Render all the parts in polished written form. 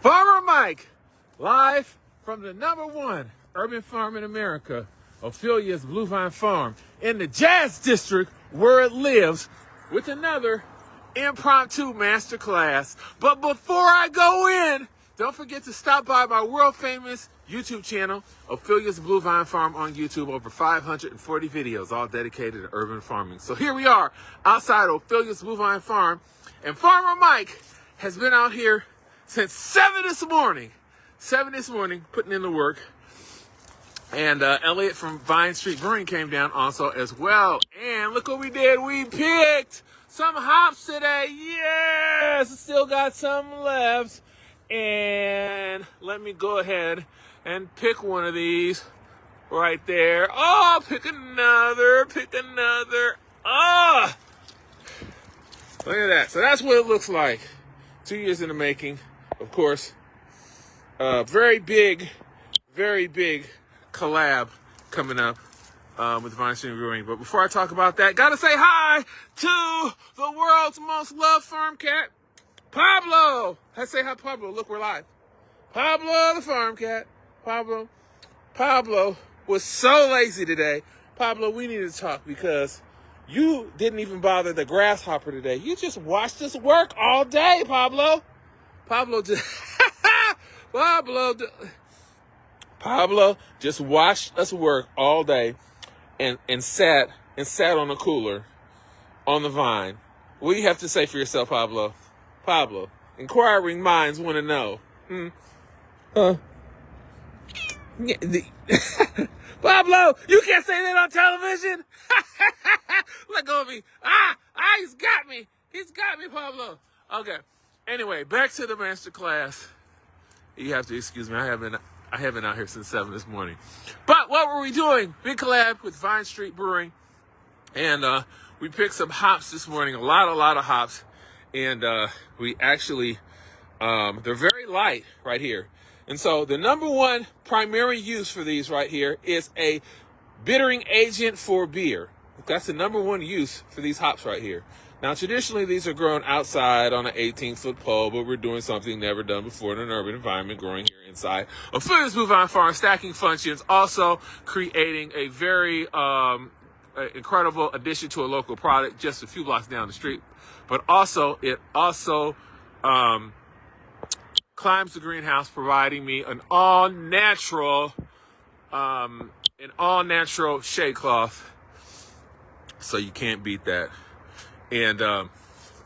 Farmer Mike, live from the #1 urban farm in America, Ophelia's Blue Vine Farm, in the Jazz District where it lives, with another impromptu masterclass. But before I go in, don't forget to stop by my world famous YouTube channel, Ophelia's Blue Vine Farm on YouTube. Over 540 videos, all dedicated to urban farming. So here we are outside Ophelia's Blue Vine Farm, and Farmer Mike has been out here since 7 this morning. 7 this morning, putting in the work. And Elliot from Vine Street Brewing came down also as well. And look what we did. We picked some hops today. Yes, still got some left. And let me go ahead and pick one of these right there. Oh, pick another. Oh, look at that. So that's what it looks like. 2 years in the making, of course. Very big collab coming up with Vine Street Brewing. But before I talk about that, gotta say hi to the world's most loved farm cat, Pablo. Let's say hi, Pablo. Look, we're live. Pablo the farm cat. Pablo was so lazy today. Pablo, we need to talk because you didn't even bother the grasshopper today. You just watched us work all day, Pablo. Pablo just watched us work all day and sat on the cooler on the vine. What do you have to say for yourself, Pablo? Pablo, inquiring minds want to know. Pablo, you can't say that on television. Let go of me. He's got me. He's got me, Pablo. Okay. Anyway, back to the master class. You have to excuse me. I haven't out here since 7 this morning. But what were we doing? Big collab with Vine Street Brewing, and we picked some hops this morning. A lot of hops, and we actually they're very light right here. And so the #1 primary use for these right here is a bittering agent for beer. That's the #1 use for these hops right here. Now, traditionally, these are grown outside on an 18-foot pole, but we're doing something never done before in an urban environment, growing here inside Ophelia's Blue Vine Farm, stacking functions, also creating a very incredible addition to a local product just a few blocks down the street. But also, it also climbs the greenhouse, providing me an all-natural shade cloth. So you can't beat that. And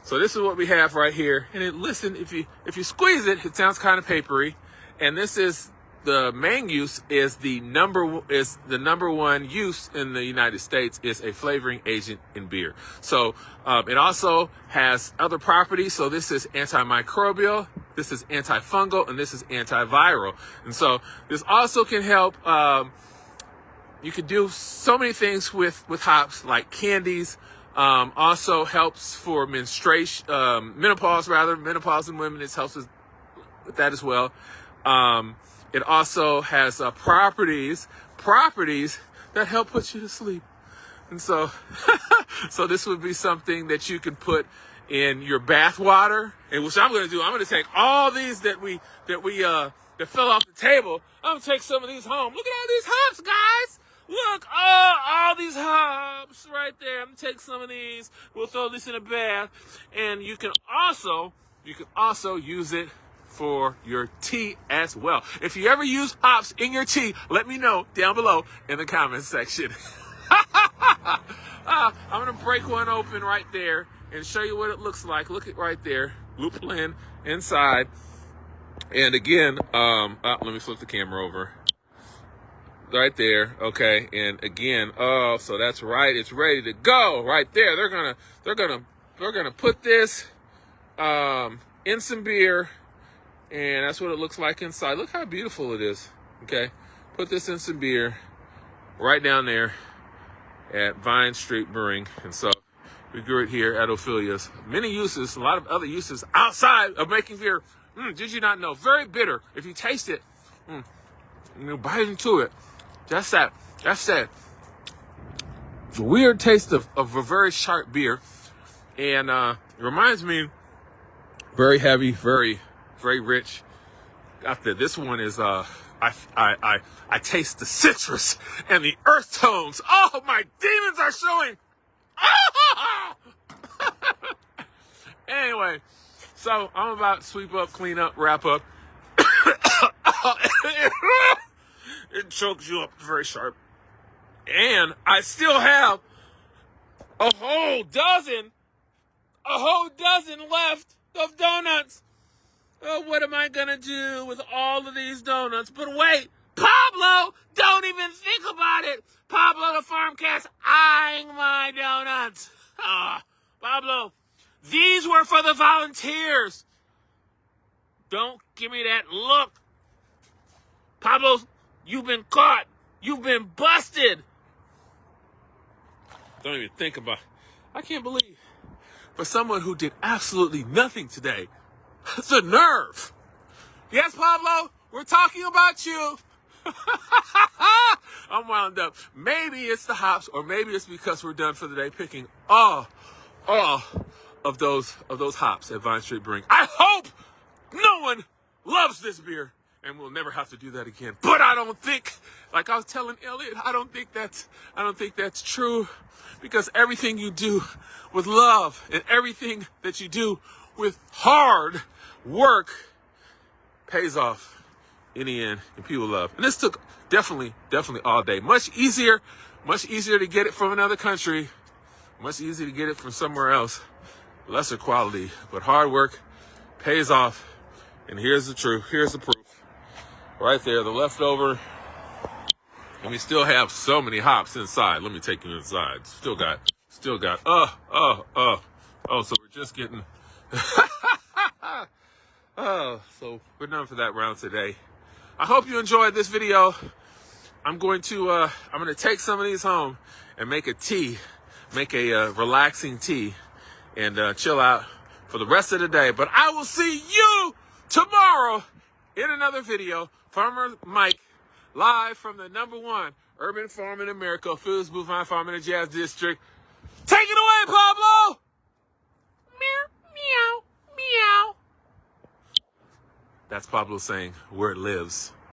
so this is what we have right here. And listen, if you squeeze it, it sounds kind of papery. And this is the main use is the #1 use in the United States is a flavoring agent in beer. So it also has other properties. So this is antimicrobial, this is antifungal, and this is antiviral. And so this also can help. You can do so many things with hops, like candies. Also helps for menopause in women. It helps with that as well. It also has properties that help put you to sleep. And so, so this would be something that you can put in your bath water. And which I'm going to do, I'm going to take all these that fell off the table. I'm going to take some of these home. Look at all these hops, guys. Look, all these hops right there. I'm gonna take some of these. We'll throw this in a bath, and you can also use it for your tea as well. If you ever use hops in your tea, let me know down below in the comments section. I'm gonna break one open right there and show you what it looks like. Look at right there, lupulin inside. And again, let me flip the camera over. Right there, okay, and again, so that's right. It's ready to go right there. They're gonna put this in some beer, and that's what it looks like inside. Look how beautiful it is. Okay, put this in some beer, right down there at Vine Street Brewing, and so we grew it here at Ophelia's. Many uses, a lot of other uses outside of making beer. Did you not know? Very bitter. If you taste it, bite into it. That's that weird taste of a very sharp beer. And it reminds me, very heavy, very rich, Got that. This one is I taste the citrus and the earth tones. Oh, my demons are showing. Anyway, so I'm about to sweep up, clean up, wrap up. It chokes you up very sharp. And I still have a whole dozen left of donuts. Oh, what am I gonna do with all of these donuts? But wait, Pablo, don't even think about it. Pablo the farm cat's eyeing my donuts. Pablo, these were for the volunteers. Don't give me that look. Pablo, you've been caught. You've been busted. Don't even think about it. I can't believe for someone who did absolutely nothing today, the nerve. Yes, Pablo, we're talking about you. I'm wound up. Maybe it's the hops, or maybe it's because we're done for the day picking all of those hops at Vine Street Brewing. I hope no one loves this beer, and we'll never have to do that again. But I don't think, like I was telling Elliot, I don't think that's true, because everything you do with love and everything that you do with hard work pays off in the end, and people love. And this took definitely all day. Much easier to get it from another country, much easier to get it from somewhere else, lesser quality, but hard work pays off. And here's the truth. Here's the proof. Right there, the leftover. And we still have so many hops inside. Let me take you inside. Still got. So we're just getting. So we're done for that round today. I hope you enjoyed this video. I'm going to take some of these home and make a tea, make a relaxing tea, and chill out for the rest of the day. But I will see you tomorrow in another video. Farmer Mike, live from the #1 urban farm in America, Foods Bovine Farm in the Jazz District. Take it away, Pablo! Meow, meow, meow. That's Pablo saying where it lives.